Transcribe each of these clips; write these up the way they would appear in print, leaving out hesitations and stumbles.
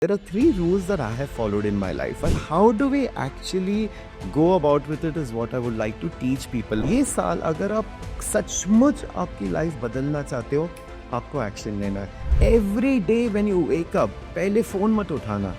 There are three rules that I have followed in my life, and how do we actually go about with it is what I would like to teach people. ये साल अगर आप सचमुच आपकी life बदलना चाहते हो, आपको एक्शन लेना है. Every day when you wake up, पहले फोन मत उठाना,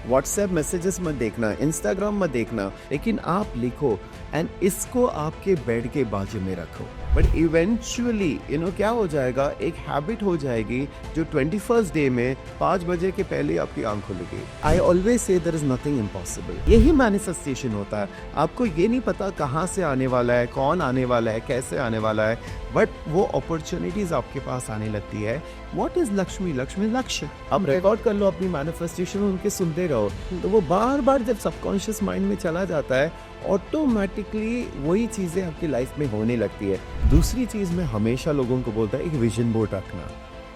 व्हाट्सएप मैसेजेस मत देखना, इंस्टाग्राम मत देखना, लेकिन आप लिखो एंड इसको आपके बेड के बाजू में रखो. बट इवेंचुअली क्या हो जाएगा, एक हैबिट हो जाएगी जो 21st डे में 5 बजे के पहले आपकी आंख खुलेगी. I always say there is nothing impossible. यही मैनिफेस्टेशन होता है. आपको ये नहीं पता कहाँ से आने वाला है, कौन आने वाला है, कैसे आने वाला है, बट वो अपॉर्चुनिटीज आपके पास आने लगती है. What is Lakshmi? लक्ष्मी लक्ष्य. अब रिकॉर्ड कर लो अपनी मैनिफेस्टेशन, उनके सुनते रहो, तो वो बार बार जब सबकॉन्शियस माइंड में चला जाता है, ऑटोमेटिकली वही चीज़ें आपकी लाइफ में होने लगती है. दूसरी चीज़ मैं हमेशा लोगों को बोलता है, एक विजन बोर्ड रखना.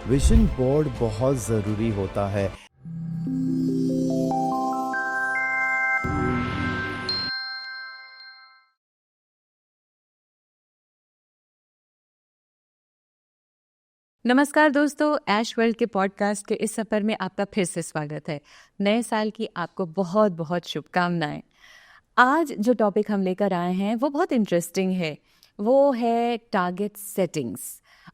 विजन बोर्ड बहुत ज़रूरी होता है. नमस्कार दोस्तों, ऐश वर्ल्ड के पॉडकास्ट के इस सफ़र में आपका फिर से स्वागत है. नए साल की आपको बहुत बहुत शुभकामनाएं. आज जो टॉपिक हम लेकर आए हैं वो बहुत इंटरेस्टिंग है. वो है टारगेट सेटिंग्स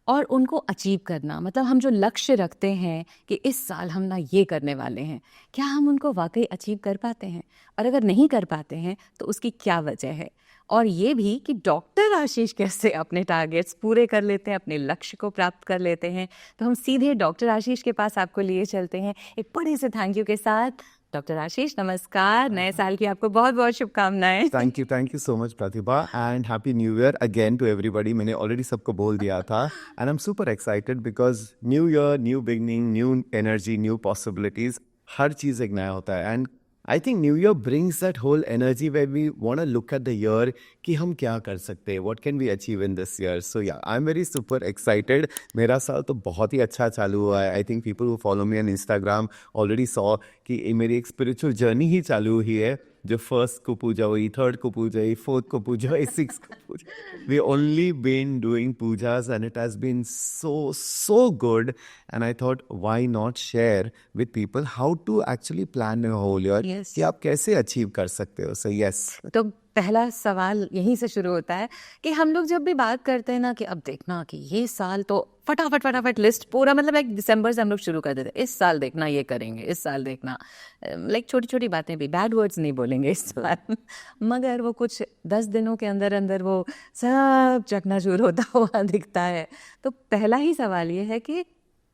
और उनको अचीव करना. मतलब हम जो लक्ष्य रखते हैं कि इस साल हम ना ये करने वाले हैं, क्या हम उनको वाकई अचीव कर पाते हैं, और अगर नहीं कर पाते हैं तो उसकी क्या वजह है. और ये भी कि डॉक्टर आशीष कैसे अपने टारगेट्स पूरे कर लेते हैं, अपने लक्ष्य को प्राप्त कर लेते हैं. तो हम सीधे डॉक्टर आशीष के पास आपको लिए चलते हैं एक बड़े से थैंक यू के साथ. डॉक्टर आशीष नमस्कार. नए साल की आपको बहुत बहुत शुभकामनाएं. Thank you so much Pratibha, and happy new year again to everybody. मैंने ऑलरेडी सबको बोल दिया था, and I am super excited because new year, new beginning, new energy, new possibilities. हर चीज़ एक नया होता है, and I think new year brings that whole energy where we want to look at the year कि हम क्या कर सकते हैं, what can we achieve in this year. So yeah, I am very super excited. मेरा साल तो बहुत ही अच्छा चालू हुआ है. I think people who follow me on Instagram already saw कि मेरी एक स्पिरिचुअल जर्नी ही चालू हुई है. जो फर्स्ट को पूजा हुई, थर्ड को पूजा हुई, फोर्थ को पूजा हुई, सिक्स को puja. We only been doing pujas and it has been so good, and I thought why not share with people how to actually plan a whole year. Yes. कि आप कैसे अचीव कर सकते हो. So yes. तो पहला सवाल यहीं से शुरू होता है कि हम लोग जब भी बात करते हैं ना कि अब देखना कि ये साल तो फटाफट लिस्ट पूरा, मतलब एक दिसंबर से हम लोग शुरू कर देते हैं, इस साल देखना ये करेंगे, इस साल देखना, लाइक छोटी छोटी बातें भी, बैड वर्ड्स नहीं बोलेंगे इस साल. मगर वो कुछ 10 दिनों के अंदर अंदर वो सब चकनाचूर होता हुआ दिखता है. तो पहला ही सवाल ये है कि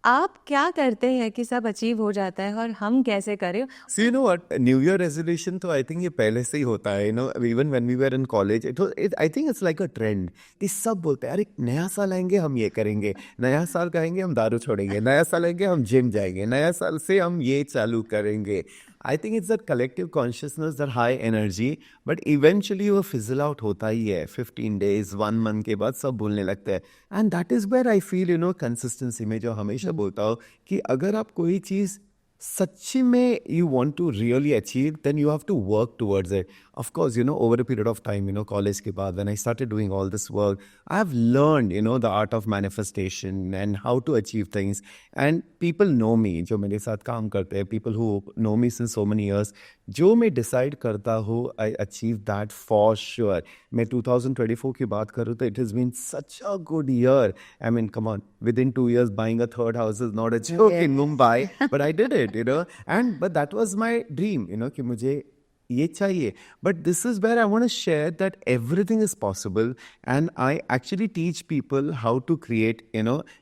आप क्या करते हैं कि सब अचीव हो जाता है, और हम कैसे करें. So you know what, New Year resolution तो I think ये पहले से ही होता है. Even when we were in college, I think it's like a trend. कि सब बोलते हैं, अरे नया साल आएंगे हम ये करेंगे, नया साल कहेंगे हम दारू छोड़ेंगे, नया साल आएंगे हम जिम जाएंगे, नया साल से हम ये चालू करेंगे. I think it's that collective consciousness, that high energy, but eventually वो fizzle out होता ही है. 15 days, 1 month के बाद सब भूलने लगते हैं. And that is where I feel, consistency में जो हमेशा बोलता हूँ कि अगर आप कोई चीज़ सच्ची में you want to really achieve, then you have to work towards it. Of course, over a period of time, college के बाद, when I started doing all this work, I have learned, the art of manifestation and how to achieve things. And people know me, जो मेरे साथ काम करते हैं, people who know me since so many years, जो मैं decide करता हूँ, I achieve that for sure. मैं 2024 की बात करूँ तो it has been such a good year. I mean, come on, within 2 years buying a third house is not a joke in Mumbai, but I did it, but that was my dream, कि मुझे ये चाहिए. But this is where I want to share that everything is possible, and I actually teach people how to create,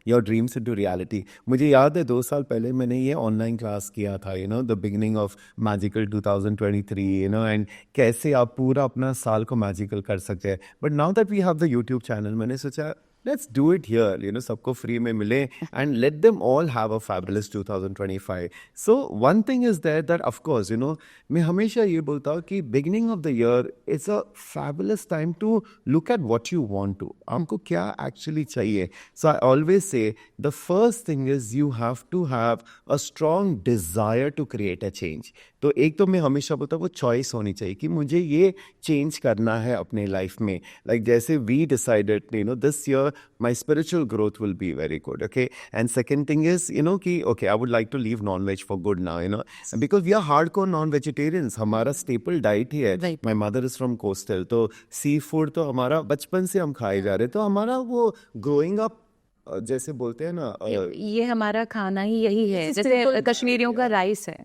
your dreams into reality. मुझे याद है 2 साल पहले मैंने ये ऑनलाइन क्लास किया था, the beginning of magical 2023, and कैसे आप पूरा अपना साल को मैजिकल कर सकते हैं. But now that we have the YouTube channel, मैंने सोचा let's do it here, सबको फ्री में मिले, and let them all have a fabulous 2025. So one thing is there that of course, मैं हमेशा ये बोलता हूँ कि beginning of the year is a fabulous time to look at what you want to. हमको क्या actually चाहिए. So I always say the first thing is you have to have a strong desire to create a change. तो एक तो मैं हमेशा बोलता हूँ वो चॉइस होनी चाहिए कि मुझे ये चेंज करना है अपने लाइफ में. लाइक जैसे we decided, this year my spiritual growth will be very good. Okay. And second thing is, okay, I would like to leave non-veg for good now, because we are hardcore non-vegetarians. हमारा staple diet ही है. Right. My mother is from coastal, तो sea food तो हमारा बचपन से हम खाए जा रहे, तो हमारा वो ग्रोइंग अप जैसे बोलते हैं ना, ये हमारा खाना ही यही है, जैसे कश्मीरियों का राइस है.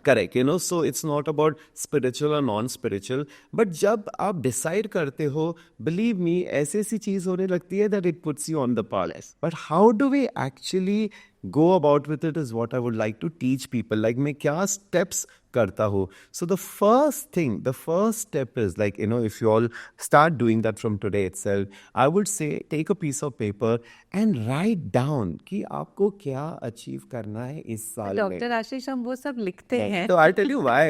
Correct, so it's not about spiritual और नॉन स्पिरिचुअल, बट जब आप डिसाइड करते हो, बिलीव मी, ऐसी ऐसी चीज होने लगती है that it puts you on the path. But how do we actually go about with it is what I would like to teach people. Like मैं क्या steps करता हूँ. So the first step is like, if you all start doing that from today itself, I would say take a piece of paper and write down कि आपको क्या achieve करना है इस साल में. डॉक्टर आशीष, हम वो सब लिखते हैं. तो I'll tell you why.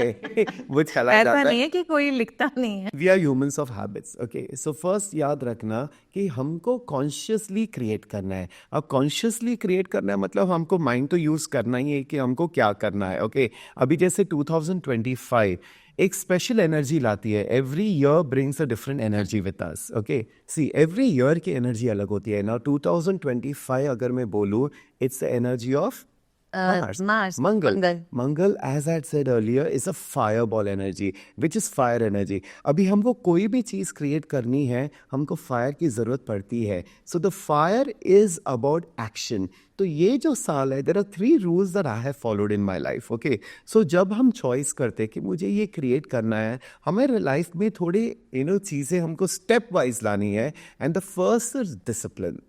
वो चला जाता ऐसा है. नहीं है कि कोई लिखता नहीं है. We are humans of habits. Okay, so first याद रखना कि हमको consciously create करना है. अब consciously create करना है मतलब हमको माइंड तो यूज करना ही है कि हमको क्या करना है. ओके, अभी जैसे 2025 एक स्पेशल एनर्जी लाती है. Every year brings a different energy with us. Okay, see every year की एनर्जी अलग होती है. नाउ 2025 अगर मैं बोलूँ, it's the energy of Mars. Mangal, as I had said earlier, is a fireball energy, which is fire energy. अभी हमको कोई भी चीज़ क्रिएट करनी है, हमको फायर की ज़रूरत पड़ती है. So the fire is about action. तो ये जो साल है, there are 3 rules that I have followed in my life. Okay, so जब हम चॉइस करते हैं कि मुझे ये क्रिएट करना है, हमारे लाइफ में थोड़ी चीज़ें हमको स्टेप वाइज लानी है. And the first is discipline.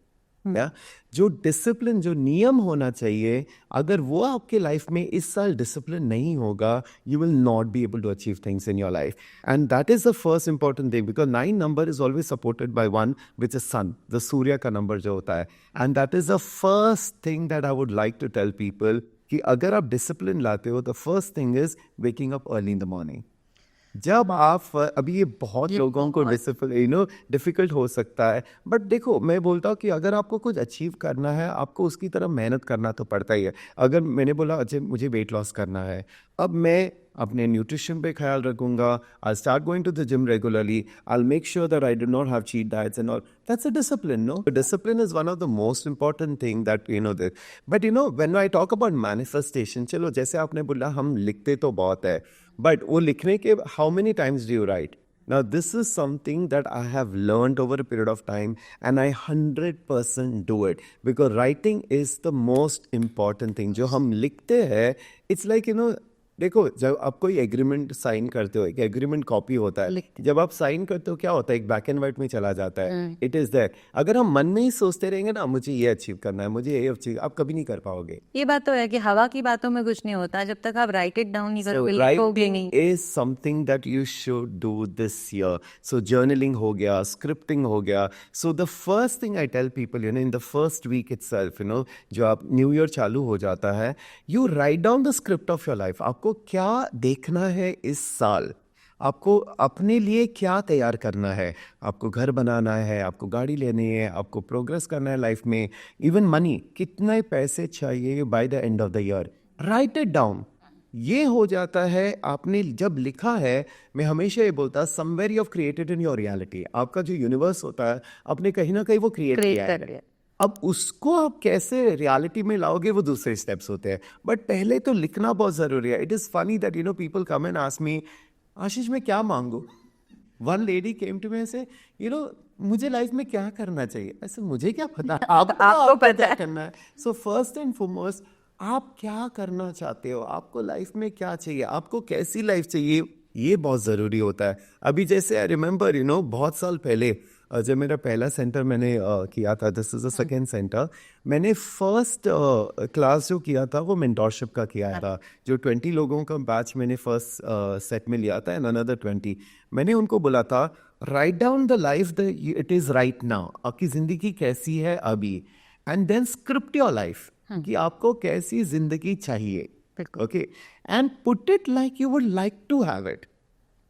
जो डिसिप्लिन, जो नियम होना चाहिए, अगर वो आपके लाइफ में इस साल डिसिप्लिन नहीं होगा, you will not be able to achieve things in your life. And that is the first important thing, because 9 number is always supported by 1 which is sun, the सूर्य का नंबर जो होता है. And that is the first thing that I would like to tell people कि अगर आप discipline लाते हो, the first thing is waking up early in the morning. जब आप अभी ये बहुत लोगों को डिफिकल्ट हो सकता है, बट देखो मैं बोलता हूँ कि अगर आपको कुछ अचीव करना है, आपको उसकी तरफ मेहनत करना तो पड़ता ही है. अगर मैंने बोला अच्छा मुझे वेट लॉस करना है, अब मैं अपने न्यूट्रिशन पे ख्याल रखूंगा. I start going to the gym regularly. I make sure that I do not have cheat diets and all. That's a discipline. No, discipline is one of the most important thing that that. But when I talk about manifestation, चलो जैसे आपने बोला हम लिखते तो बहुत है, but वो लिखने के how many times do you right? Now, this is something that I have learned over a period of time, and I 100% do it because writing is the most important thing. जो हम लिखते हैं, it's like देखो जब आप कोई agreement sign करते हो, एक एग्रीमेंट कॉपी होता है, जब आप साइन करते हो क्या होता है, एक ब्लैक एंड व्हाइट में चला जाता है. It is that. अगर हम मन में ही सोचते रहेंगे ना मुझे ये अचीव करना है, मुझे ये अचीव, आप कभी नहीं कर पाओगे. ये बात तो है कि हवा की बातों में कुछ नहीं होता जब तक आप राइट इट डाउन नहीं करोगे. Writing is something that you should do this year. So journaling हो गया, स्क्रिप्टिंग हो गया. So the first thing I tell people, in the first week itself, जो आप न्यू ईयर चालू हो जाता है, you write down the script of your life. आपको क्या देखना है इस साल, आपको अपने लिए क्या तैयार करना है. आपको घर बनाना है, आपको गाड़ी लेनी है, आपको प्रोग्रेस करना है लाइफ में. इवन मनी, कितने पैसे चाहिए by the end of the year, right it down. ये हो जाता है. आपने जब लिखा है, मैं हमेशा ये बोलता, somewhere you have created in your reality. आपका जो यूनिवर्स होता है, आपने कहीं ना कहीं वो क्रिएट किया है. अब उसको आप कैसे रियलिटी में लाओगे, वो दूसरे स्टेप्स होते हैं. बट पहले तो लिखना बहुत जरूरी है. It is funny that people come and ask me, Ashish मैं क्या मांगू. One lady came to me say, मुझे लाइफ में क्या करना चाहिए. ऐसे मुझे क्या पता, आपको पता है करना है. सो फर्स्ट एंड फॉरमोस्ट, आप क्या करना चाहते हो, आपको लाइफ में क्या चाहिए, आपको कैसी लाइफ चाहिए, ये बहुत ज़रूरी होता है. अभी जैसे आई रिमेंबर बहुत साल पहले जब मेरा पहला सेंटर मैंने किया था, this is the second centre, मैंने फर्स्ट क्लास जो किया था वो मेंटोरशिप का किया था. जो 20 लोगों का बैच मैंने फर्स्ट सेट में लिया था, एंड अनदर 20. मैंने उनको बोला था write down the life the it is right now. आपकी ज़िंदगी कैसी है अभी, and then script your life कि आपको कैसी ज़िंदगी चाहिए. Okay, and put it like you would like to have it.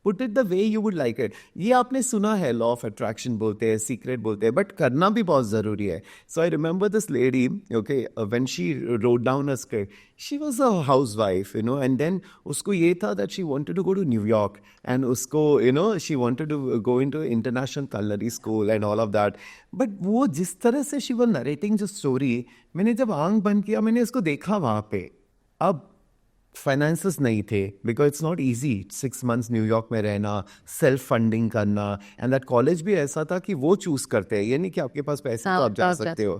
Put it the way you would like it. ये आपने सुना है, लॉ ऑफ अट्रैक्शन बोलते हैं, सीक्रेट बोलते हैं, बट करना भी बहुत ज़रूरी है. So I remember this lady, okay, when she wrote down a script, she was a housewife, you know, and then उसको ये था that she wanted to go to New York, and उसको, you know, she wanted to go into international culinary school and all of that. But वो जिस तरह से she was narrating जो story, मैंने जब आंख बंद किया, मैंने इसको देखा वहाँ पे. अब फाइनेंसेस नहीं थे, because it's not easy 6 months New York में रहना, सेल्फ फंडिंग करना, एंड दैट कॉलेज भी ऐसा था कि वो चूज करते हैं, ये नहीं कि आपके पास पैसे तो आप जा सकते हो.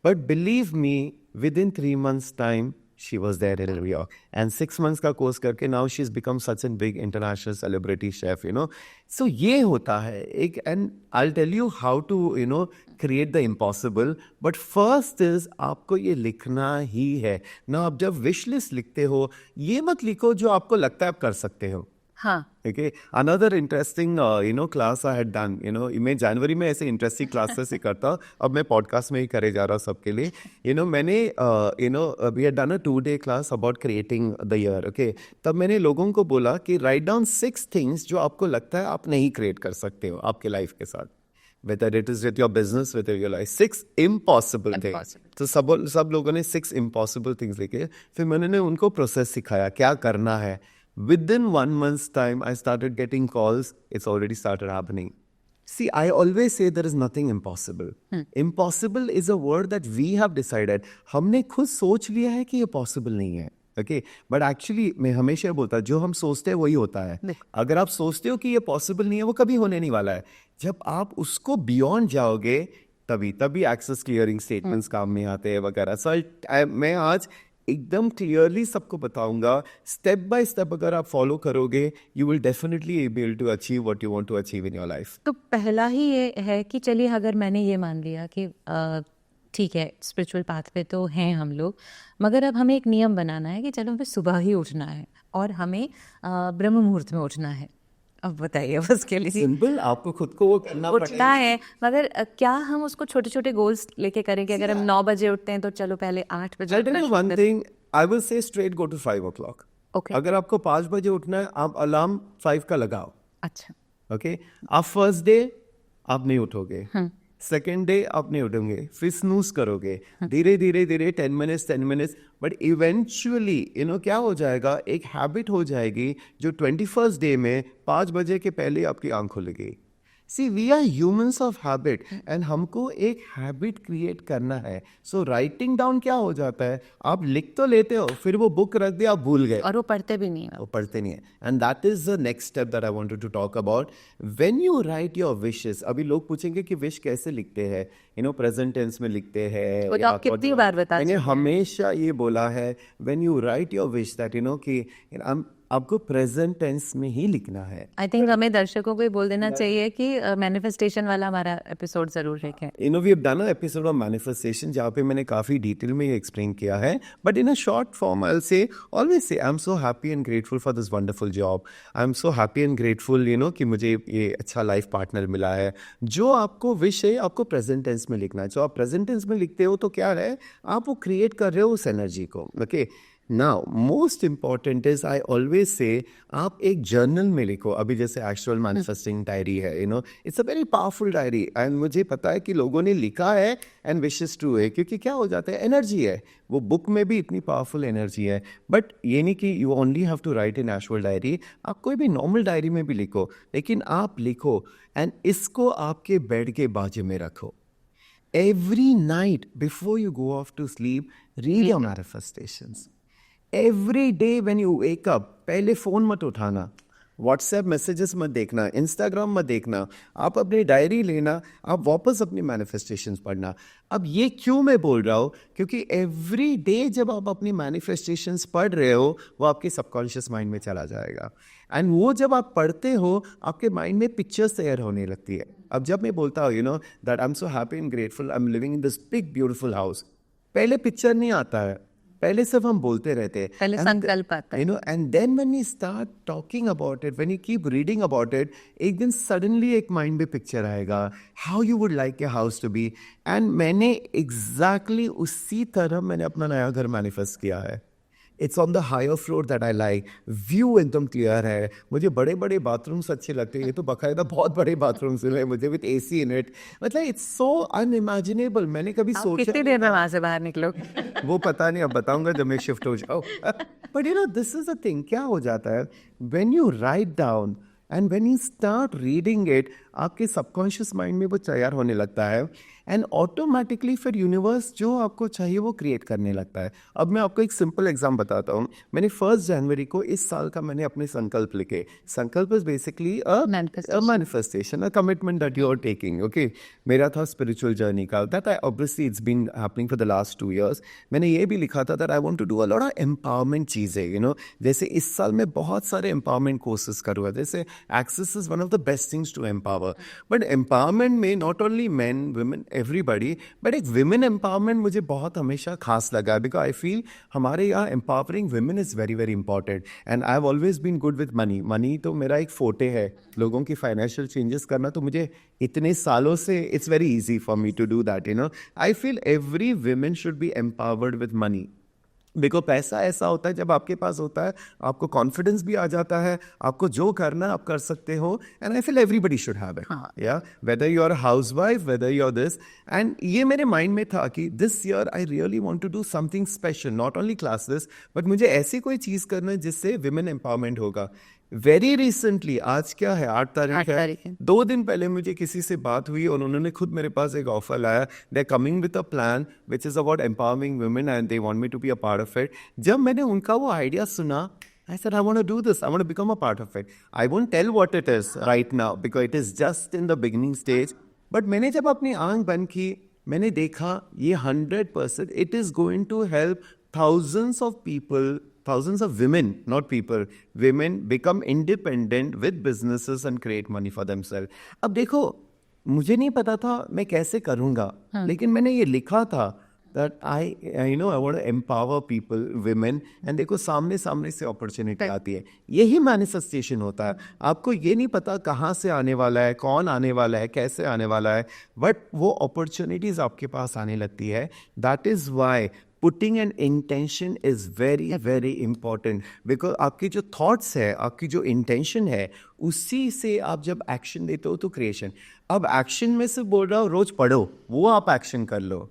But believe me, with in 3 months time she was there in New York, and 6 months का कोर्स करके now she's become such a big international celebrity chef, you know. So ये होता है एक, and I'll tell you how to, you know, create the impossible. But first is आपको ये लिखना ही है ना. आप जब विश लिस्ट लिखते हो, ये मत लिखो जो आपको लगता है आप कर सकते हो. हाँ. Okay, another interesting, you know, class I had done, you know, मैं जनवरी में ऐसे इंटरेस्टिंग क्लासेस ही करता हूँ. अब मैं पॉडकास्ट में ही करे जा रहा हूँ सबके लिए. You know, मैंने, you know, we had done a 2-day class about creating the year, okay. तब मैंने लोगों को बोला कि write down 6 things जो आपको लगता है आप नहीं क्रिएट कर सकते हो आपके लाइफ के साथ. Whether it is with your business, with your life. 6 impossible things. तो सब लोगों ने 6 impossible things लिखे. फिर मैंने उनको प्रोसेस सिखाया क्या करना है. Within 1 month's time, I started getting calls. It's already started happening. See, I always say there is nothing impossible. Impossible is a word that we have decided. हमने खुद सोच लिया है कि ये possible नहीं है. Okay? But actually, मैं हमेशा बोलता जो हम सोचते हैं वही होता है. अगर आप सोचते हो कि ये possible नहीं है, वो कभी होने नहीं वाला है. जब आप उसको beyond जाओगे, तभी एक्सेस क्लियरिंग स्टेटमेंट्स काम में आते हैं वगैरह. सो मैं आज एकदम क्लियरली सबको बताऊंगा, स्टेप बाय स्टेप अगर आप फॉलो करोगे, you will definitely able to achieve what you want to achieve in your life. तो पहला ही ये है कि चलिए अगर मैंने ये मान लिया कि ठीक है, स्पिरिचुअल पाथ पे तो हैं हम लोग, मगर अब हमें एक नियम बनाना है कि चलो हमें सुबह ही उठना है और हमें ब्रह्म मुहूर्त में उठना है. अब बताइए, बस के लिए सिंपल, आपको खुद को वो करना उठना है, मगर क्या हम उसको छोटे छोटे गोल्स लेके करेंगे? अगर हम 9 बजे उठते हैं तो चलो पहले 8 बजे. One thing I will say straight go to 5 o'clock. Okay. अगर आपको 5 बजे उठना है, आप अलार्म 5 का लगाओ. अच्छा. ओके. आप फर्स्ट डे आप नहीं उठोगे, सेकेंड डे आप नहीं उठोगे, फिर स्नूज करोगे, धीरे धीरे 10 minutes, but eventually you know क्या हो जाएगा, एक हैबिट हो जाएगी जो 21st डे में 5 बजे के पहले आपकी आंख खुलेगी. See we are humans of habit, and हमको एक हैबिट क्रिएट करना है. सो राइटिंग डाउन क्या हो जाता है, आप लिख तो लेते हो, फिर वो बुक रख दिया, आप भूल गए, और वो पढ़ते भी नहीं है. वो पढ़ते नहीं है. And that is the next step that I wanted to talk about. When you write your wishes, अभी लोग पूछेंगे कि विश कैसे लिखते हैं, यू नो प्रेजेंट टेंस में लिखते हैं. वो तो आप कितनी बार बता मैंने हमेशा ये बोला है, when you write your wish that you no कि आपको प्रेजेंट टेंस में ही लिखना है. आई थिंक हमें दर्शकों को भी बोल देना चाहिए कि मैनिफेस्टेशन वाला हमारा एपिसोड जरूर देखें. You know we have done a episode on manifestation जहाँ पे मैंने काफ़ी डिटेल में ये एक्सप्लेन किया है, but in a short form I will से always say I am so happy and grateful for this wonderful job. I am so happy and grateful you know कि मुझे ये अच्छा लाइफ पार्टनर मिला है. जो आपको विश है आपको प्रेजेंट टेंस में लिखना है. जो आप प्रेजेंट टेंस में लिखते हो तो क्या है, आप वो क्रिएट कर रहे हो उस एनर्जी को. Okay. Now most important is I always से आप एक जर्नल में लिखो. अभी जैसे एक्चुअल मैनिफेस्टिंग डायरी है, you no it's a very powerful diary, and मुझे पता है कि लोगों ने लिखा है एंड विशेस टू है, क्योंकि क्या हो जाता है, एनर्जी है, वो बुक में भी इतनी पावरफुल एनर्जी है. बट ये नहीं कि you only have to write in actual diary, आप कोई भी नॉर्मल डायरी में भी लिखो, लेकिन आप लिखो एंड इसको आपके बेड के बाजू में रखो. Every night before you go off to sleep, read your manifestations. Every day when you wake up, पहले फ़ोन मत उठाना, व्हाट्सएप मैसेजेस मत देखना, इंस्टाग्राम मत देखना, आप अपनी डायरी लेना, आप वापस अपनी मैनिफेस्टेशंस पढ़ना. अब ये क्यों मैं बोल रहा हूँ, क्योंकि एवरी डे जब आप अपनी मैनिफेस्टेशंस पढ़ रहे हो, वो आपके सबकॉन्शियस माइंड में चला जाएगा, एंड वो जब आप पढ़ते हो आपके माइंड में पिक्चर्स तैयार होने लगती है. अब जब मैं बोलता हूँ you know that I am so happy and grateful, I am living in this big beautiful house, पहले पिक्चर नहीं आता है, पहले सिर्फ हम बोलते रहते हैं, पहले संकल्प आता है, you know, and then when we start talking about it, when you keep reading about it, एक दिन सडनली एक माइंड में पिक्चर आएगा, how you would like your house to be. And मैंने एग्जैक्टली उसी तरह मैंने अपना नया घर मैनिफेस्ट किया है. It's on the higher floor that I like, view एकदम क्लियर है, मुझे बड़े बड़े बाथरूम्स अच्छे लगते हैं, ये तो बाकायदा बहुत बड़े बाथरूम्स हैं मुझे विद एसी इन इट, मतलब इट्स सो अनइमेजिनेबल, मैंने कभी आप सोचा कितनी देर में वहां से बाहर निकलोगे? वो पता नहीं, अब बताऊंगा जब मैं शिफ्ट हो जाऊँ। But you know this is a thing, क्या हो जाता है when you write down and when you start reading it, आपके सबकॉन्शियस माइंड में वो तैयार होने लगता है एंड ऑटोमेटिकली फिर यूनिवर्स जो आपको चाहिए वो क्रिएट करने लगता है। अब मैं आपको एक सिंपल एग्जाम बताता हूँ। मैंने 1 जनवरी को इस साल का मैंने अपने संकल्प लिखे। संकल्प is basically a manifestation, a commitment that you are taking. Okay, मेरा था स्पिरिचुअल जर्नी का, that I obviously it's been happening for the last 2 years। मैंने ये भी लिखा था that I want to do a lot of empowerment चीज़ें, you know, जैसे इस साल मैं बहुत सारे एम्पावरमेंट कोर्सेज करूँगा, जैसे Access is one of the best things to empower. But empowerment में not only man women everybody, but एक विमेन एम्पावरमेंट मुझे बहुत हमेशा खास लगा, बिकॉज आई फील हमारे यहाँ empowering women is very very important and I have always been good with money. Money तो मेरा एक फोटे है, लोगों की फाइनेंशियल चेंजेस करना, तो मुझे इतने सालों से it's very easy for me to do that, you know. I feel every women should be empowered with money, because पैसा ऐसा होता है जब आपके पास होता है आपको कॉन्फिडेंस भी आ जाता है, आपको जो करना आप कर सकते हो, and I feel everybody should have it, या whether you are housewife, whether you are this. And ये मेरे माइंड में था कि this year I really want to do something special, not only classes, but मुझे ऐसी कोई चीज़ करना है जिससे विमेन एम्पावरमेंट होगा। वेरी रिसेंटली, आज क्या है, 8 तारीख है, 2 दिन पहले मुझे किसी से बात हुई और उन्होंने खुद मेरे पास एक ऑफर लाया, they are coming with a plan which is about empowering women and they want me to be a part of it. जब मैंने उनका वो आइडिया सुना, I said, I want to do this. I want to become a part of it. I won't tell what it is right now because it is just in the beginning stage. But मैंने जब अपनी आंख बंद की, मैंने देखा ये 100% it is going to help thousands of people, thousands of women, not people, women become independent with businesses and create money for themselves. अब देखो, मुझे नहीं पता था मैं कैसे करूँगा, लेकिन मैंने ये लिखा था that I want to empower people, women, and देखो सामने से अपॉर्चुनिटी आती है, यही मैनिफेस्टेशन होता है। आपको ये नहीं पता कहाँ से आने वाला है, कौन आने वाला है, कैसे आने वाला है, बट वो अपॉर्चुनिटीज आपके पास आने लगती है। That is why putting an intention is very very important, because आपकी जो थॉट्स है, आपकी जो इंटेंशन है, उसी से आप जब एक्शन देते हो तो क्रिएशन। अब एक्शन में से बोल रहा हूँ रोज पढ़ो, वो आप एक्शन कर लो,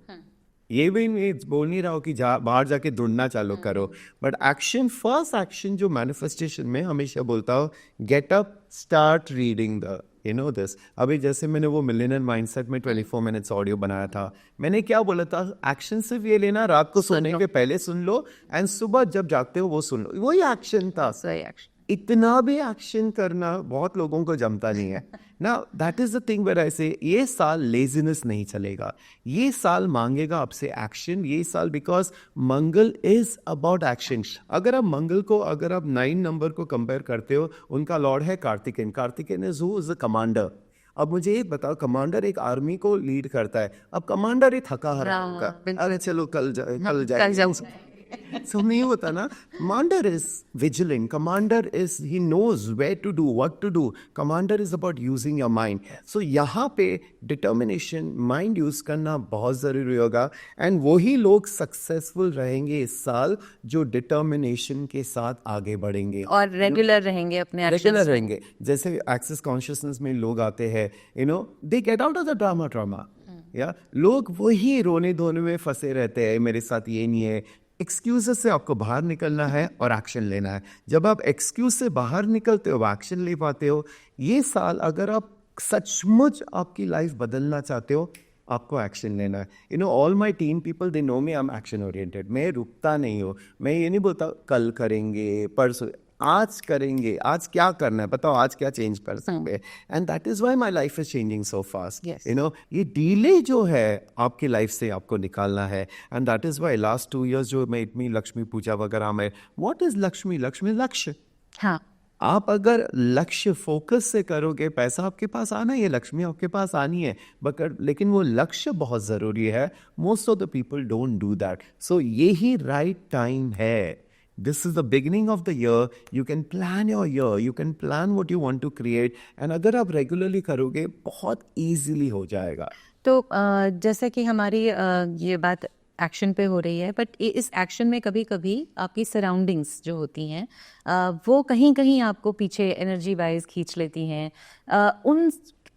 ये भी नहीं बोल नहीं रहा हो कि बाहर जाके ढूंढना चालू करो, बट एक्शन, फर्स्ट एक्शन जो मैनिफेस्टेशन में हमेशा बोलता हूँ, get up, start reading the, you know this. अभी जैसे मैंने वो मिलियनर माइंडसेट में 24 मिनट्स ऑडियो बनाया था, मैंने क्या बोला था, एक्शन सिर्फ ये लेना, रात को सोने के पहले सुन लो एंड सुबह जब जागते हो वो सुन लो, वही एक्शन था। सही एक्शन। इतना भी एक्शन करना बहुत लोगों को जमता नहीं है ना। That is the thing where I say, ये साल लेजीनेस नहीं चलेगा, ये साल मांगेगा आपसे एक्शन, ये साल, because Mangal is about action. अगर आप मंगल को, अगर आप 9 नंबर को कंपेयर करते हो, उनका लॉर्ड है Karthikeyan, Karthikeyan is who is the commander. अब मुझे ये बताओ, कमांडर एक आर्मी को लीड करता है, अब कमांडर ही थका हारा होगा, अरे चलो कल जाए so नहीं होता ना। Commander is vigilant. Commander is, he knows where to do, what to do. Commander is about using your mind. So यहाँ पे determination, mind use करना बहुत ज़रूरी होगा, and वही लोग successful रहेंगे इस साल जो determination के साथ आगे बढ़ेंगे और रेगुलर रहेंगे अपने रेगुलर रहेंगे। जैसे एक्सेस कॉन्शियसनेस में लोग आते हैं, you know, they get out of the drama, या लोग वही रोने धोने में फंसे रहते हैं, मेरे साथ ये नहीं है। एक्सक्यूजेस से आपको बाहर निकलना है और एक्शन लेना है। जब आप एक्सक्यूज से बाहर निकलते हो, एक्शन ले पाते हो। ये साल अगर आप सचमुच आपकी लाइफ बदलना चाहते हो, आपको एक्शन लेना है। You no, all my team people, they know me, I am action oriented. मैं रुकता नहीं हूँ, मैं ये नहीं बोलता कल करेंगे, परसों, आज करेंगे। आज क्या करना है बताओ, आज क्या चेंज कर सकते हैं, and that is why my life is changing so fast. You know, ये डीले जो है आपकी लाइफ से आपको निकालना है, and that is why last 2 years जो मैं इतनी लक्ष्मी पूजा वगैरह में, व्हाट इज लक्ष्मी? लक्ष्मी लक्ष्य। हाँ, आप अगर लक्ष्य फोकस से करोगे, पैसा आपके पास आना है, लक्ष्मी आपके पास आनी है, बट लेकिन वो लक्ष्य बहुत ज़रूरी है। Most of the people don't do that. So यही राइट टाइम है। This is the beginning of the year. You can plan your year. You can plan what you want to create. And अगर आप regularly करोगे, बहुत easily हो जाएगा। तो जैसे कि हमारी ये बात एक्शन पे हो रही है, बट इस एक्शन में कभी कभी आपकी सराउंडिंग्स जो होती हैं वो कहीं कहीं आपको पीछे एनर्जी वाइज खींच लेती हैं। उन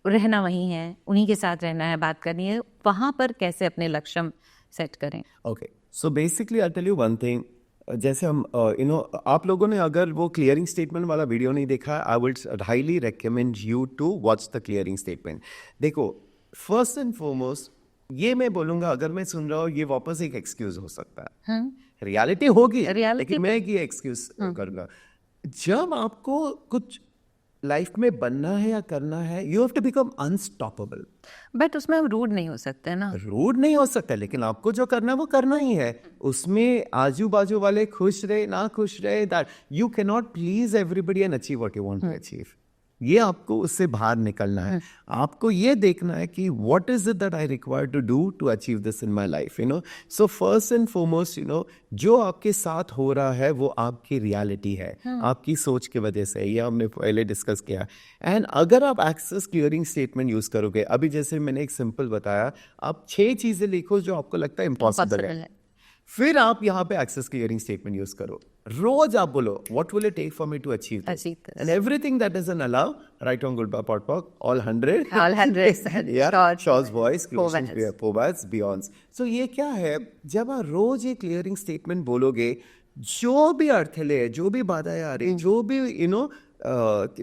रहना वहीं है, उन्हीं के साथ रहना है, बात करनी है, वहाँ पर कैसे अपने लक्ष्य सेट करें? Okay, so basically I tell you one thing. जैसे हम आप लोगों ने अगर वो क्लियरिंग स्टेटमेंट वाला वीडियो नहीं देखा, I would highly recommend you to watch the clearing statement. देखो, फर्स्ट एंड फॉरमोस्ट ये मैं बोलूंगा, अगर मैं सुन रहा हूँ ये वापस एक एक्सक्यूज हो सकता है, हाँ, रियलिटी होगी, Reality लेकिन मैं ये एक्सक्यूज करूंगा। जब आपको कुछ लाइफ में बनना है या करना है, you have to become unstoppable. But उसमें हम रूड नहीं हो सकते ना। रूड नहीं हो सकता, लेकिन आपको जो करना है वो करना ही है। उसमें आजू बाजू वाले खुश रहे ना खुश रहे, that you can not please everybody and achieve what you want to achieve. ये आपको उससे बाहर निकलना है। आपको ये देखना है कि what is it that I require to do to achieve this in my life, so first and foremost, जो आपके साथ हो रहा है वो आपकी रियलिटी है, आपकी सोच की वजह से। ये हमने पहले डिस्कस किया। एंड अगर आप एक्सेस क्लियरिंग स्टेटमेंट यूज करोगे, अभी जैसे मैंने एक सिंपल बताया, आप 6 चीजें लिखो जो आपको लगता है इम्पॉसिबल है, फिर आप यहाँ पे एक्सेस क्लियरिंग स्टेटमेंट यूज करो। रोज आप बोलो, what will it take for me to achieve this, and everything that doesn't allow, right on good POD POC all 100 shorts voice powers beyonds. So ये क्या है, जब आप रोज ये क्लियरिंग स्टेटमेंट बोलोगे, जो भी अड़थले, जो भी बाधाएं आ रही, जो भी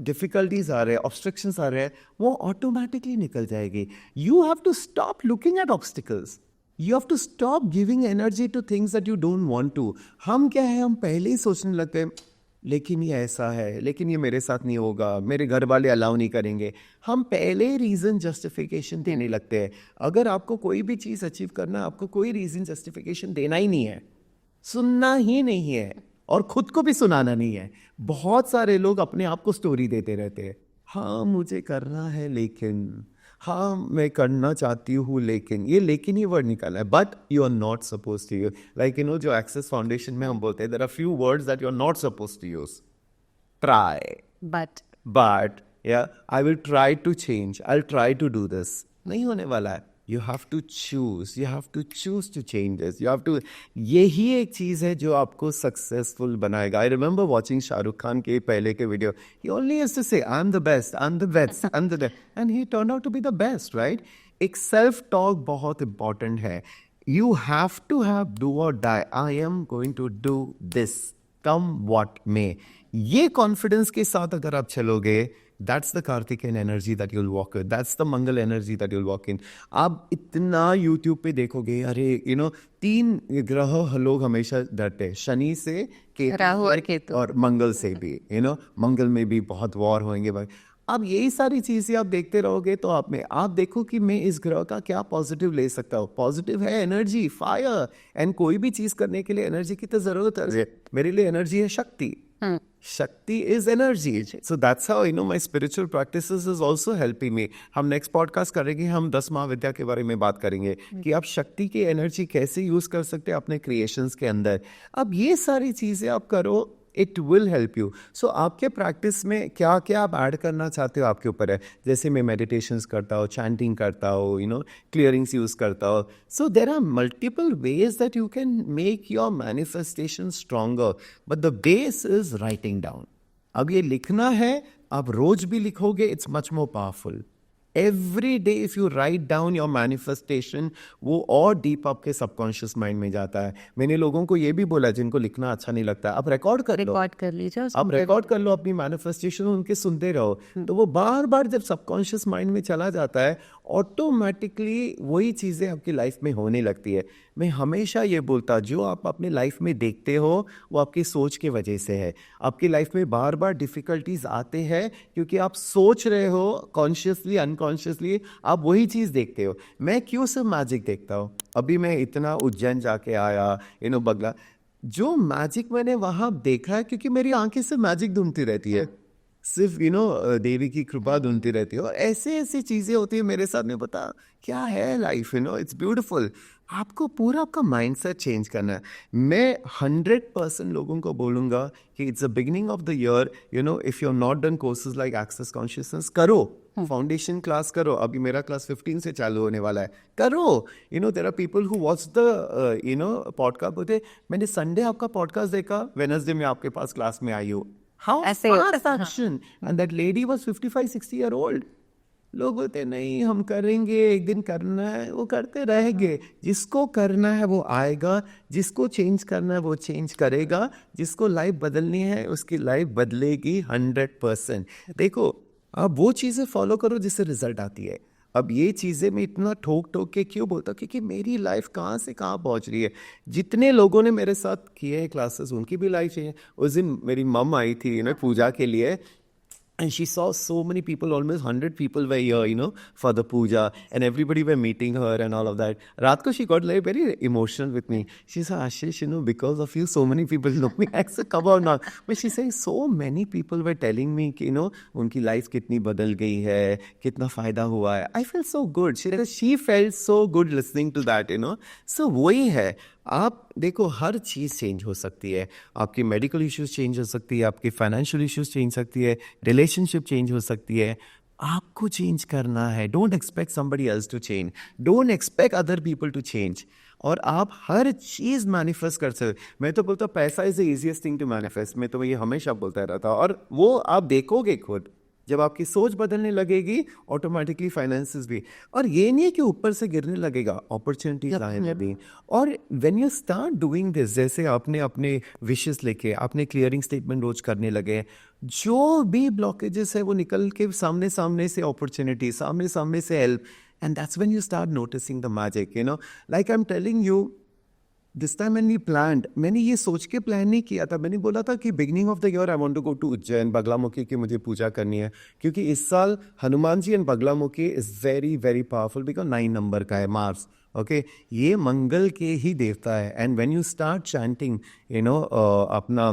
डिफिकल्टीज आ रहे हैं, ऑब्स्ट्रक्शंस आ रहे हैं, वो ऑटोमेटिकली निकल जाएगी। You have to stop looking at obstacles, you have to stop giving energy to things that you don't want to. हम क्या है, हम पहले ही सोचने लगते हैं, लेकिन ये ऐसा है, लेकिन ये मेरे साथ नहीं होगा, मेरे घर वाले अलाउ नहीं करेंगे। हम पहले रीजन जस्टिफिकेशन देने लगते हैं। अगर आपको कोई भी चीज़ अचीव करना है, आपको कोई रीजन जस्टिफिकेशन देना ही नहीं है, सुनना ही नहीं है, और खुद को भी सुनाना नहीं है। बहुत सारे लोग अपने आप को स्टोरी देते रहते हैं, हाँ मुझे करना है, लेकिन हाँ मैं करना चाहती हूँ, लेकिन ये लेकिन ही वर्ड निकाला है। But you are not suppose to use, like जो एक्सेस फाउंडेशन में हम बोलते हैं, there are few words that you are not suppose to use. Try, but yeah I will try to change, I will try to do this, नहीं होने वाला है। You have to choose, you have to choose to change this, you have to. यही एक चीज है जो आपको सक्सेसफुल बनाएगा। आई रिमेंबर वॉचिंग शाहरुख खान के पहले के video, he only used to say I am the best, I am the best, I am the best, and he turn out to be the best, right? एक सेल्फ टॉक बहुत important है। You have to have do और die, I am going to do this come what may. ये confidence के साथ अगर आप चलोगे, that's the Karthikeyan energy that you'll walk with, that's the Mangal energy that you'll walk in। आप इतना YouTube पे देखोगे, अरे 3 ग्रह लोग हमेशा डरते हैं, शनि से, राहु और केतु, और मंगल से भी। मंगल में भी बहुत वॉर होंगे भाई। अब यही सारी चीजें आप देखते रहोगे तो आप देखो कि मैं इस ग्रह का क्या पॉजिटिव ले सकता हूँ। पॉजिटिव है एनर्जी, फायर, एंड कोई भी चीज करने के लिए एनर्जी की तो जरूरत है। मेरे लिए एनर्जी है शक्ति, शक्ति is energy. So that's how my spiritual practices is also helping me. हम नेक्स्ट पॉडकास्ट करेंगे, हम 10 महाविद्या के बारे में बात करेंगे कि आप शक्ति की एनर्जी कैसे यूज कर सकते हैं अपने क्रिएशंस के अंदर। अब ये सारी चीजें आप करो, इट विल हेल्प यू। सो आपके प्रैक्टिस में क्या क्या आप ऐड करना चाहते हो आपके ऊपर है। जैसे मैं मेडिटेशंस करता हूँ, चैंटिंग करता हूँ, क्लियरिंग्स यूज करता हूँ। So there are multiple ways that you can make your manifestation stronger, but the base is writing down. अब ये लिखना है, आप रोज भी लिखोगे, it's much more powerful. Every day if you write down your manifestation, वो और डीप आपके सबकॉन्शियस माइंड में जाता है। मैंने लोगों को ये भी बोला जिनको लिखना अच्छा नहीं लगता, आप रिकॉर्ड कर लीजिए, आप रिकॉर्ड कर लो अपनी मैनिफेस्टेशन, उनके सुनते रहो, तो वो बार बार जब सबकॉन्शियस माइंड में चला जाता है, ऑटोमेटिकली वही चीज़ें आपकी लाइफ में होने लगती है। मैं हमेशा ये बोलता, जो आप अपने लाइफ में देखते हो वो आपकी सोच की वजह से है। आपकी लाइफ में बार बार डिफ़िकल्टीज आते हैं क्योंकि आप सोच रहे हो, कॉन्शियसली अनकॉन्शियसली आप वही चीज़ देखते हो। मैं क्यों सिर्फ मैजिक देखता हूँ? अभी मैं इतना उज्जैन जाके आया, बगला, जो मैजिक मैंने वहाँ देखा है क्योंकि मेरी आंखें से मैजिक ढूंढती रहती है। सिर्फ देवी की कृपा ढूंढती रहती हो। ऐसे ऐसी चीज़ें होती है मेरे साथ में, पता क्या है लाइफ, इट्स ब्यूटिफुल। आपको पूरा आपका माइंडसेट चेंज करना है। मैं 100% लोगों को बोलूँगा कि it's the beginning of the year, if you are not done courses like access consciousness, करो फाउंडेशन क्लास करो। अभी मेरा क्लास 15 से चालू होने वाला है, करो। There are people who watch the podcast, बोलते मैंने संडे आपका पॉडकास्ट देखा, वेडनेसडे में आपके पास क्लास में आई हूँ। हाउ ऐसे fast action, and that lady was 55-60 year old. लोग बोलते नहीं हम करेंगे, एक दिन करना है, वो करते रहेंगे। जिसको करना है वो आएगा, जिसको चेंज करना है वो चेंज करेगा, जिसको लाइफ बदलनी है उसकी लाइफ बदलेगी 100%। देखो, आप वो चीज़ें फॉलो करो जिससे रिजल्ट आती है। अब ये चीज़ें मैं इतना ठोक ठोक के क्यों बोलता हूँ, क्योंकि मेरी लाइफ कहाँ से कहाँ पहुँच रही है। जितने लोगों ने मेरे साथ किए हैं क्लासेस, उनकी भी लाइफ है। उस दिन मेरी मम आई थी पूजा के लिए, and she saw so many people, almost 100 people were here, for the puja, and everybody were meeting her and all of that. Raat ko she got like very emotional with me. She said, Ashish, because of you, so many people know me. I said, come on now. But she said, so many people were telling me, कि, उनकी life कितनी बदल गई है, कितना फायदा हुआ है. I felt so good. She felt so good listening to that, So वही है, आप देखो हर चीज़ चेंज हो सकती है। आपकी मेडिकल इश्यूज चेंज हो सकती है, आपकी फाइनेंशियल इश्यूज चेंज सकती है, रिलेशनशिप चेंज हो सकती है। आपको चेंज करना है। Don't expect somebody else to change, don't expect other people to change. और आप हर चीज़ मैनिफेस्ट कर सकते। मैं तो बोलता पैसा is the easiest thing to manifest, मैं तो ये हमेशा बोलता रहता हूँ। और वो आप देखोगे खुद, जब आपकी सोच बदलने लगेगी ऑटोमेटिकली फाइनेंसेस भी। और ये नहीं है कि ऊपर से गिरने लगेगा, अपॉर्चुनिटीज आने भी। और when you start doing this, जैसे आपने अपने विशेस लेके आपने क्लियरिंग स्टेटमेंट रोज करने लगे, जो भी ब्लॉकेजेस है वो निकल के सामने सामने से अपॉर्चुनिटी, सामने सामने से help, and that's when you start noticing the magic. Like I am telling you, this time मैंने प्लान्ड, मैंने ये सोच के प्लान नहीं किया था। मैंने बोला था कि beginning of the year I want to go to Ujjain, Baglamukhi की मुझे पूजा करनी है, क्योंकि इस साल Hanuman ji and Baglamukhi is very very powerful, because 9 number का है मार्स। ओके, ये मंगल के ही देवता है। And when you start chanting अपना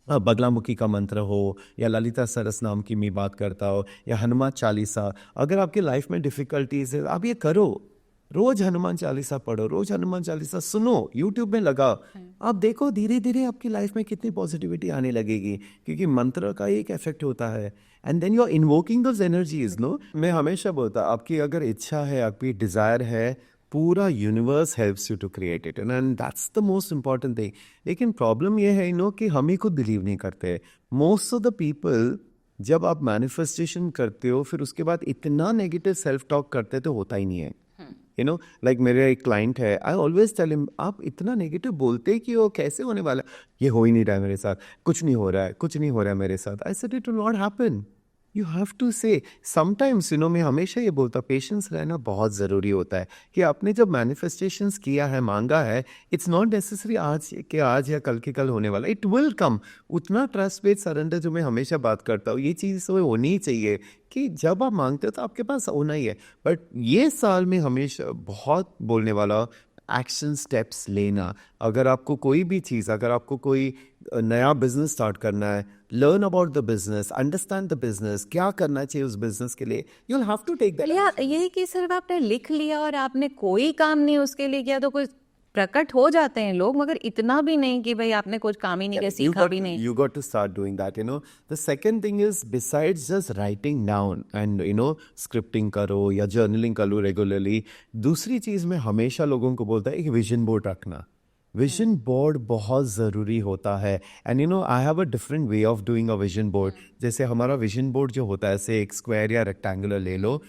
बगलामुखी का मंत्र हो या ललिता सरस नाम की मैं बात करता हो या हनुमान चालीसा, अगर आपकी लाइफ में डिफिकल्टीज है आप ये करो, रोज हनुमान चालीसा पढ़ो, रोज हनुमान चालीसा सुनो, यूट्यूब में लगाओ, आप देखो धीरे धीरे आपकी लाइफ में कितनी पॉजिटिविटी आने लगेगी, क्योंकि मंत्र का एक इफेक्ट होता है। And then you are invoking those energies. मैं हमेशा बोलता, आपकी अगर इच्छा है, आपकी डिजायर है, पूरा universe helps you to create it, and that's the most important thing. लेकिन प्रॉब्लम यह है कि हम ही खुद बिलीव नहीं करते। मोस्ट ऑफ द पीपल, जब आप मैनिफेस्टेशन करते हो फिर उसके बाद इतना नेगेटिव सेल्फ टॉक करते तो होता ही नहीं है। लाइक मेरा एक क्लाइंट है, आई ऑलवेज टेल हिम, आप इतना नेगेटिव बोलते कि वो कैसे होने वाला, ये हो ही नहीं रहा है मेरे साथ, कुछ नहीं हो रहा है, कुछ नहीं हो रहा है मेरे साथ। I said it will not happen, you have to say sometimes. मैं हमेशा ये बोलता, पेशेंस रहना बहुत ज़रूरी होता है। कि आपने जब मैनिफेस्टेशंस किया है, मांगा है, इट्स नॉट नेसेसरी आज के आज या कल के कल होने वाला, इट विल कम। उतना ट्रस्ट बेस्ड सरेंडर जो मैं हमेशा बात करता हूँ, ये चीज़ तो होनी ही चाहिए कि जब आप मांगते हो तो आपके पास होना ही है। बट ये साल में हमेशा बहुत बोलने वाला, एक्शन स्टेप्स लेना। अगर आपको कोई भी चीज़, अगर आपको कोई नया बिजनेस स्टार्ट करना है, learn about the business, understand the business, क्या करना चाहिए उस बिजनेस के लिए, you will have to take that. या ये कि सिर्फ आपने लिख लिया और आपने कोई काम नहीं उसके लिए किया तो कोई प्रकट हो जाते हैं लोग, मगर इतना भी नहीं कि भाई आपने कुछ काम ही नहीं किया, सीखा भी नहीं। You got to start doing that. The second thing is, besides just writing down and scripting करो या journaling करो regularly, दूसरी चीज़ मैं हमेशा लोगों को बोलता है, एक विजन बोर्ड रखना। विजन बोर्ड बहुत ज़रूरी होता है। And I have a different way of doing a vision board. जैसे हमारा विजन बोर्ड जो होता है, ऐसे एक स्क्वायर या रेक्टेंगुलर ले लो,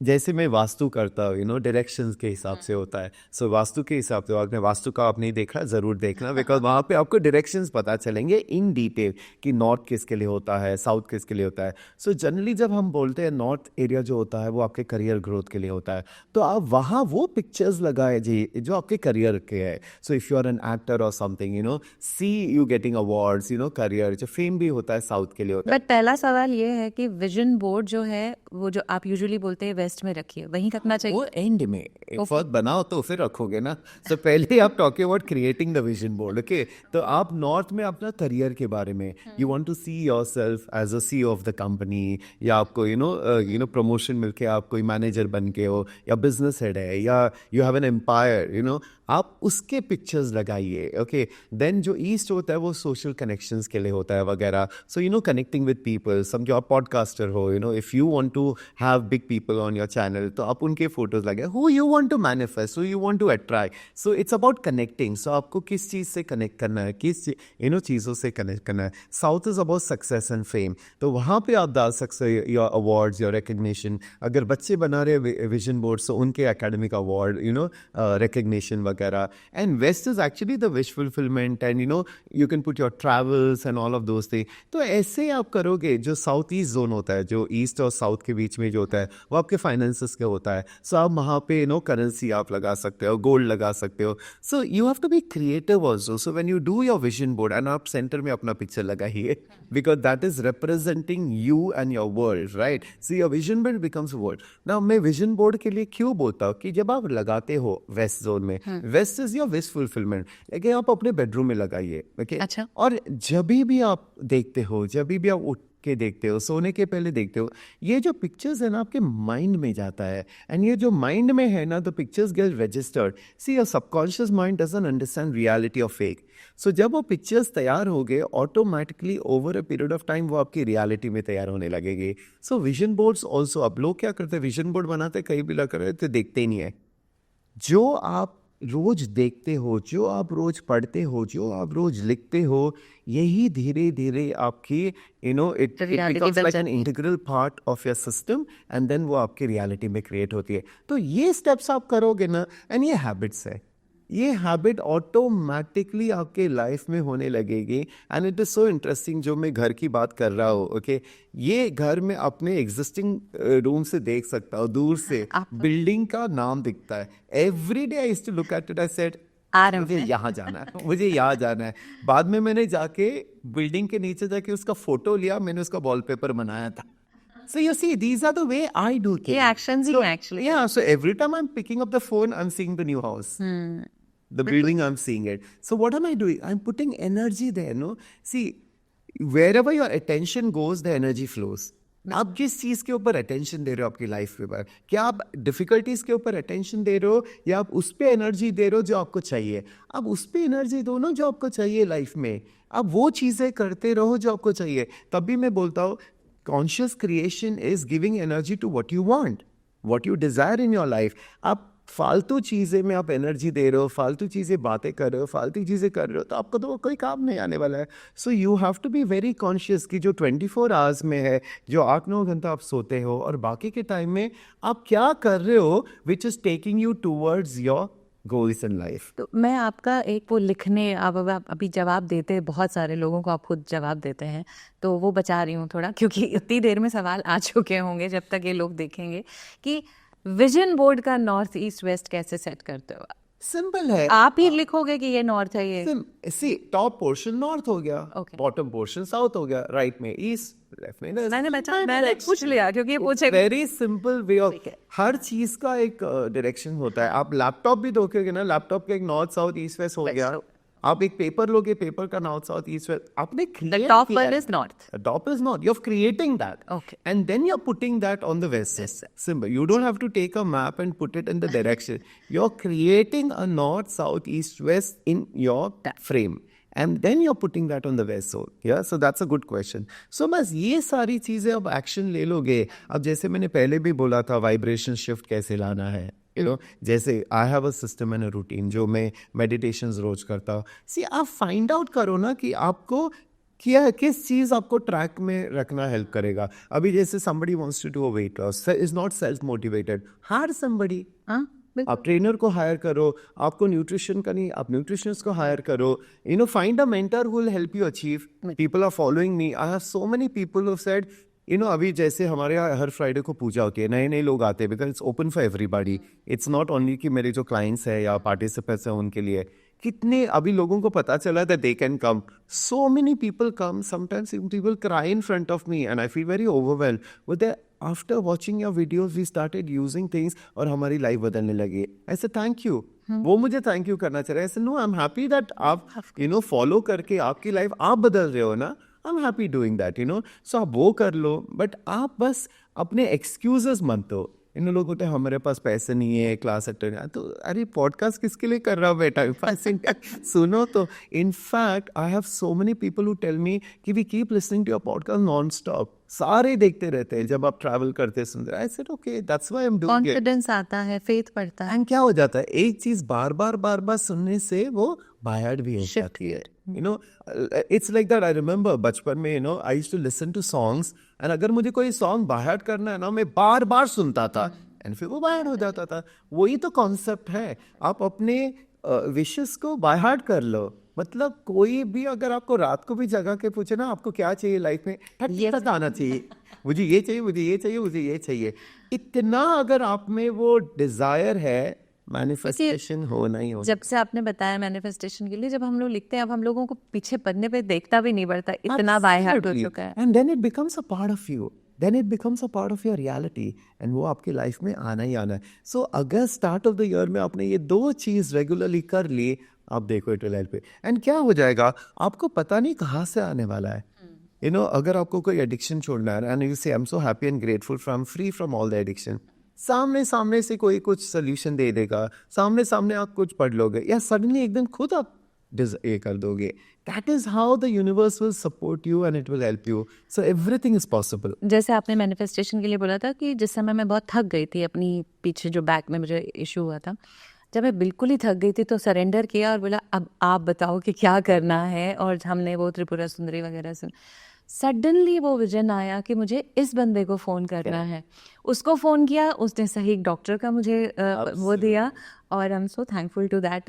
जैसे मैं वास्तु करता हूँ, डायरेक्शंस के हिसाब से होता है। सो वास्तु के हिसाब से, आपने वास्तु का आप नहीं देखा, ज़रूर देखना, बिकॉज वहाँ पे आपको डायरेक्शंस पता चलेंगे इन डिटेल कि नॉर्थ किसके लिए होता है, साउथ किसके लिए होता है। सो जनरली जब हम बोलते हैं नॉर्थ एरिया जो होता है वो आपके करियर ग्रोथ के लिए होता है, तो आप वहाँ वो पिक्चर्स लगाए जी जो आपके करियर के है। So if you are an actor और something, see you getting awards, career जो फेम भी होता है साउथ के लिए होता है। बट पहला सवाल ये है कि विजन बोर्ड जो है वो जो आप यूजुअली बोलते हैं वेस्ट में रखिए, वहीं रखना चाहिए? वो एंड में फर्स्ट बनाओ तो फिर रखोगे ना। तो पहले आप talk about creating the vision board, okay. तो आप नॉर्थ में अपना करियर के बारे में, you want to see yourself as a CEO of the company, या आपको यू नो प्रमोशन मिलके आप कोई मैनेजर बन के हो, या बिजनेस हेड है, या you have an empire, you know, आप उसके पिक्चर्स लगाइए, ओके। देन जो ईस्ट होता है वो सोशल कनेक्शंस के लिए होता है वगैरह। So you know connecting with people, समझो आप पॉडकास्टर हो, you know, if you want to have big people on your channel, तो आप उनके फोटोज लगे, who you want to manifest, who you want to attract. So it's about connecting. So आपको किस चीज़ से कनेक्ट करना है, किस यू नो चीज़ों से कनेक्ट करना है। South is about success and fame, तो वहाँ पे आप डाल सकते हो योर अवार्ड्स, योर रिकग्निशन। अगर बच्चे बना रहे विजन बोर्ड, तो उनके academic award, you know, recognition वगैरह। And west is actually the wish fulfilment, and you know you can put your travels and all of those thing. तो ऐसे आप करोगे। जो साउथ ईस्ट जोन होता है, जो ईस्ट और साउथ के बीच में जो होता है, वो आपके फाइनेंसेस का होता है। सो आप वहाँ पे यू नो करेंसी आप लगा सकते हो, गोल्ड लगा सकते हो। So you have to be creative also. So when you do your vision board, and आप सेंटर में अपना पिक्चर लगाइए, because that is representing you and your world, right. So your vision board becomes world. Now मैं vision board के लिए क्यों बोलता हूँ कि जब आप लगाते हो वेस्ट जोन में, west is your wish fulfilment, लेकिन आप अपने बेडरूम में लगाइए, ओके। अच्छा। और जब भी आप देखते हो, जब भी आप उठ के देखते हो, सोने के पहले देखते हो, ये जो पिक्चर्स है ना आपके माइंड में जाता है। एंड ये जो माइंड में है ना, the pictures get registered. See your subconscious mind doesn't understand reality of fake. So जब वो पिक्चर्स तैयार हो गए, automatically over a period of time वो आपकी रियलिटी में तैयार होने लगेगी। सो विजन बोर्ड्स ऑल्सो, अब लोग क्या करते हैं, विजन बोर्ड बनाते कहीं भी लगा रहे तो देखते ही नहीं है। जो आप रोज देखते हो, जो आप रोज पढ़ते हो, जो आप रोज लिखते हो, यही धीरे धीरे आपकी you know it becomes like an integral part of your system, and then वो आपकी रियलिटी में क्रिएट होती है। तो ये स्टेप्स आप करोगे ना, एंड ये हैबिट्स है, ये हैबिट ऑटोमेटिकली आपके लाइफ में होने लगेगी। And it is so interesting. जो मैं घर की बात कर रहा हूँ, ओके, ये घर में अपने एग्जिस्टिंग रूम से देख सकता हूँ, दूर से बिल्डिंग का नाम दिखता है। Every day I used to look at it, I said मुझे यहाँ जाना है, मुझे यहाँ जाना है। बाद में मैंने जाके बिल्डिंग के नीचे जाके उसका फोटो लिया, मैंने उसका वॉलपेपर बनाया था। So you see, these are the way I do things. ये actions ही हैं actually. Yeah, so every time I'm picking up the phone, I'm seeing the new house. The building, I'm seeing it. So what am I doing? I'm putting energy there, no? See, wherever your attention goes, the energy flows. आप जिस चीज़ के ऊपर attention दे रहे हो आपकी life के बाद, क्या आप डिफिकल्टीज के ऊपर अटेंशन दे रहे हो, या आप उस पर एनर्जी दे रहे हो जो आपको चाहिए? आप उस पर एनर्जी दो ना जो आपको चाहिए लाइफ में। आप वो चीज़ें करते रहो जो आपको चाहिए। तभी मैं बोलता हूँ, conscious creation is giving energy to what you want, what you desire in your life. आप फालतू चीज़ें में आप एनर्जी दे रहे हो, फालतू चीज़ें बातें कर रहे हो, फालतू चीज़ें कर रहे हो, तो आपको तो वो कोई काम नहीं आने वाला है। So you have to be very conscious कि जो 24 आवर्स में है, जो 8-9 घंटा आप सोते हो, और बाकी के टाइम में आप क्या कर रहे हो, which is taking you towards your goals in life. तो मैं आपका एक वो लिखने, आप अभी जवाब देते हैं, बहुत सारे लोगों को आप खुद जवाब देते हैं, तो वो बचा रही हूँ थोड़ा, क्योंकि इतनी देर में सवाल आ चुके होंगे जब तक ये लोग देखेंगे, कि विजन बोर्ड का नॉर्थ ईस्ट वेस्ट कैसे सेट करते हो? सिंपल है, आप ही लिखोगे कि ये नॉर्थ है, ये सी टॉप पोर्शन नॉर्थ हो गया, Okay. बॉटम पोर्शन साउथ हो गया, राइट में ईस्ट, लेफ्ट में वेस्ट। मैंने पूछ लिया क्योंकि ये पूछे। वेरी सिंपल वे ऑफ, हर चीज का एक डायरेक्शन होता है। आप लैपटॉप भी देखोगे ना, लैपटॉप का एक नॉर्थ साउथ ईस्ट वेस्ट हो गया। आप एक पेपर लोगे, पेपर का नॉर्थ साउथ ईस्ट वेस्ट, आपने The top one is north. Top is north. You're creating that. Okay. And then you're putting that on the west. Yes, sir. Simple. You don't have to take a map and put it in the direction. You're creating a north, south, east, west in your frame. And then you're putting that on the west zone. Yeah, so that's a good question. So बस ये सारी चीजें अब action ले लोगे। अब जैसे मैंने पहले भी बोला था, वाइब्रेशन शिफ्ट कैसे लाना है, यू नो, जैसे I have a system and a routine, जो मैं मेडिटेशंस रोज करता हूँ। सी आप फाइंड आउट करो ना कि आपको क्या, किस चीज़ आपको ट्रैक में रखना हेल्प करेगा। अभी जैसे somebody wants to do a weight loss, is not self motivated, hire somebody. आप ट्रेनर को हायर करो, आपको न्यूट्रिशन का नहीं, आप न्यूट्रिशनिस्ट को हायर करो, you know, find a mentor who will help you achieve. People are following me, I have so many people who said, you know, अभी जैसे हमारे यहाँ हर फ्राइडे को पूजा होती है, नए नए लोग आते हैं, because it's open for everybody. It's not only कि मेरे जो क्लाइंट्स हैं या पार्टिसिपेंट्स हैं उनके लिए, कितने अभी लोगों को पता चला that they can come. So many people come. Sometimes people cry in front of me and I feel very overwhelmed. But then after watching your videos, we started using things और हमारी लाइफ बदलने लगी. I said thank you. वो मुझे thank you करना चाहिए. I said no, I'm happy that आप follow करके आपकी लाइफ आप बदल रहे हो ना. I'm happy doing that, So आप वो कर लो, बट आप बस अपने एक्सक्यूजेस मत दो. इन लोग होते हैं हमारे पास पैसे नहीं है, क्लास अटेंड, तो अरे पॉडकास्ट किसके लिए कर रहा हूँ बेटा, सुनो तो. In fact I have so many people who tell me कि we keep listening to your podcast non stop. सारे देखते रहते हैं जब आप ट्रैवल करते सुनते. I said okay, that's why I am doing it. Confidence आता है, फेथ बढ़ता है. एंड क्या हो जाता है, एक चीज बार बार सुनने से वो बायर्ड भी हो जाती है. It's like that. I remember बचपन में I used to listen to songs and अगर मुझे कोई सॉन्ग बायर्ड करना है ना, मैं बार सुनता था एंड फिर वो बायर्ड हो जाता था. वही तो कॉन्सेप्ट है. आप अपने विशेस को बायहार्ट कर लो. मतलब कोई भी अगर आपको रात को भी जगा के पूछे ना आपको क्या चाहिए लाइफ में, ये तक आना चाहिए, मुझे ये चाहिए, मुझे ये चाहिए, मुझे ये चाहिए. इतना अगर आप में वो डिजायर है, मैनिफेस्टेशन होना ही होना. जब से आपने बताया मैनिफेस्टेशन के लिए, जब हम लोग लिखते हैं अब हम लोगों को पीछे पढ़ने पे देखता भी नहीं पड़ता, इतना बाय हार्ट हो चुका है. And then it becomes a part of you, then it becomes a part of your reality and वो आपकी लाइफ में आना ही आना है. सो अगर स्टार्ट ऑफ द ईयर में आपने ये दो चीज रेगुलरली कर ली, आप देखो it will help you. And क्या हो जाएगा, आपको पता नहीं कहाँ से आने वाला है. अगर आपको कोई एडिक्शन छोड़ना है एंड यू से I am so happy and grateful from free from all the addiction, सामने से कोई कुछ सोल्यूशन दे देगा, सामने आप कुछ पढ़ लोगे या सडनली एक दिन खुद आप ये कर दोगे. That is how the universe will support you and it will help you. So everything is possible. जैसे आपने मैनिफेस्टेशन के लिए बोला था कि जिस समय मैं बहुत थक गई थी, अपनी पीछे जो बैक में मुझे इशू हुआ था, जब मैं बिल्कुल ही थक गई थी तो सरेंडर किया और बोला अब आप बताओ कि क्या करना है. और हमने वो त्रिपुरा सुंदरी वगैरह सुन. सडनली वो विजन आया कि मुझे इस बंदे को फ़ोन करना है. उसको फ़ोन किया, उसने सही डॉक्टर का मुझे वो दिया और I am so thankful to that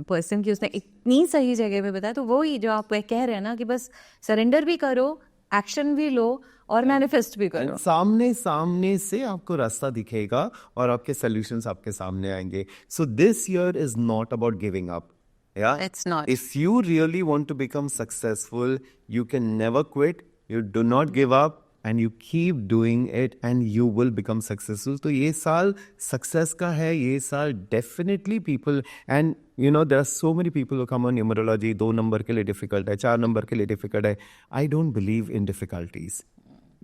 person कि उसने इतनी सही जगह पे बताया. तो वो ही जो आप कह रहे हैं ना कि बस सरेंडर भी करो, एक्शन भी लो और मैनिफेस्ट भी करो. सामने से आपको रास्ता दिखेगा और आपके सॉल्यूशंस आपके सामने आएंगे. So this year is not about giving up. Yeah, it's not. If you really want to become successful, you can never quit. You do not give up and you keep doing it and you will become successful. तो ये साल success का है, ये साल definitely people and there are so many people who come on numerology. 2 number के लिए difficult है, 4 नंबर के लिए difficult है. I don't believe in difficulties.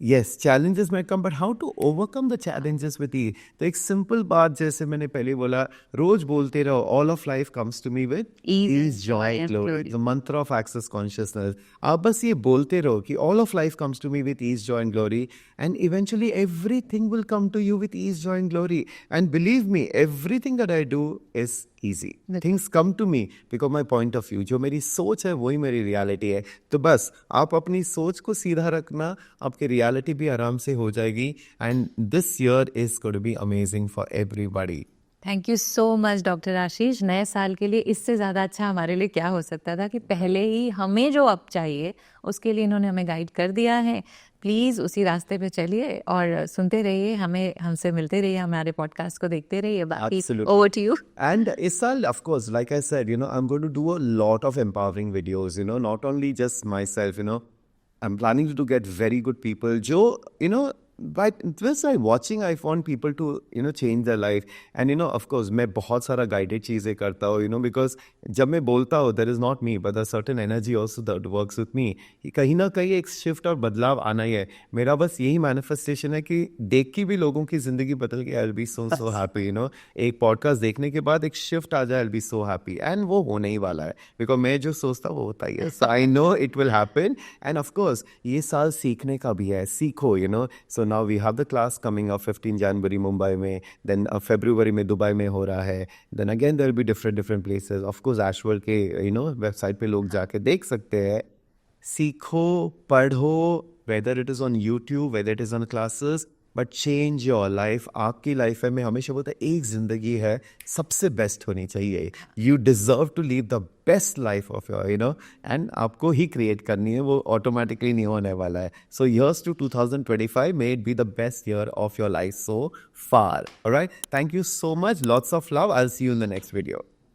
Yes, challenges may come, but how to overcome the challenges with ease? तो एक simple बात जैसे मैंने पहले बोला, रोज बोलते रहो, all of life comes to me with ease, joy, glory. The mantra of access consciousness. आप बस ये बोलते रहो कि all of life comes to me with ease, joy and glory, and eventually everything will come to you with ease, joy and glory. And believe me, everything that I do is easy. Things come to me because my point of view, जो मेरी सोच है वही मेरी reality है. तो बस आप अपनी सोच को सीधा रखना, आपकी रियलिटी भी आराम से हो जाएगी. And this year is going to be amazing for everybody. Thank you so much doctor Ashish. नए साल के लिए इससे ज़्यादा अच्छा हमारे लिए क्या हो सकता था कि पहले ही हमें जो अब चाहिए उसके लिए इन्होंने हमें गाइड कर दिया है. प्लीज़ उसी रास्ते पे चलिए और सुनते रहिए, हमसे मिलते रहिए, हमारे पॉडकास्ट को देखते रहिए. बाकी ओवर टू यू. एंड इस साल of course like I said I am going to do a lot of empowering videos, not only just myself, I'm planning to get very good people. जो by just by watching I want people to change their life. And of course मैं बहुत सारा guided चीज़ें करता हूँ because जब मैं बोलता हूँ there is not me but a certain energy also that works with me. कहीं ना कहीं एक शिफ्ट और बदलाव आना ही है. मेरा बस यही मैनिफेस्टेशन है कि देख के भी लोगों की जिंदगी बदल गई. I'll be so happy. एक पॉडकास्ट देखने के बाद एक शिफ्ट आ जाए, I'll be so happy. And वो होने ही वाला है because मैं जो सोचता हूँ वो होता ही है. So I know it will happen. And of course ये साल सीखने का भी है. सीखो. So now we have the class coming up 15 January Mumbai में, then February में दुबई में हो रहा है, then again there will be different places. Of course Ashworld के वेबसाइट पे लोग जाके देख सकते हैं. सीखो, पढ़ो, whether it is on YouTube, whether it is on classes, but change your life. आपकी लाइफ में हमेशा बोलता है एक जिंदगी है, सबसे बेस्ट होनी चाहिए. You deserve to live the best life of your, and आपको ही क्रिएट करनी है, वो ऑटोमेटिकली नहीं होने वाला है. So years to 2025 may it be the best year of your life so far. Alright, thank you so much. Lots of love. I'll see you in the next video.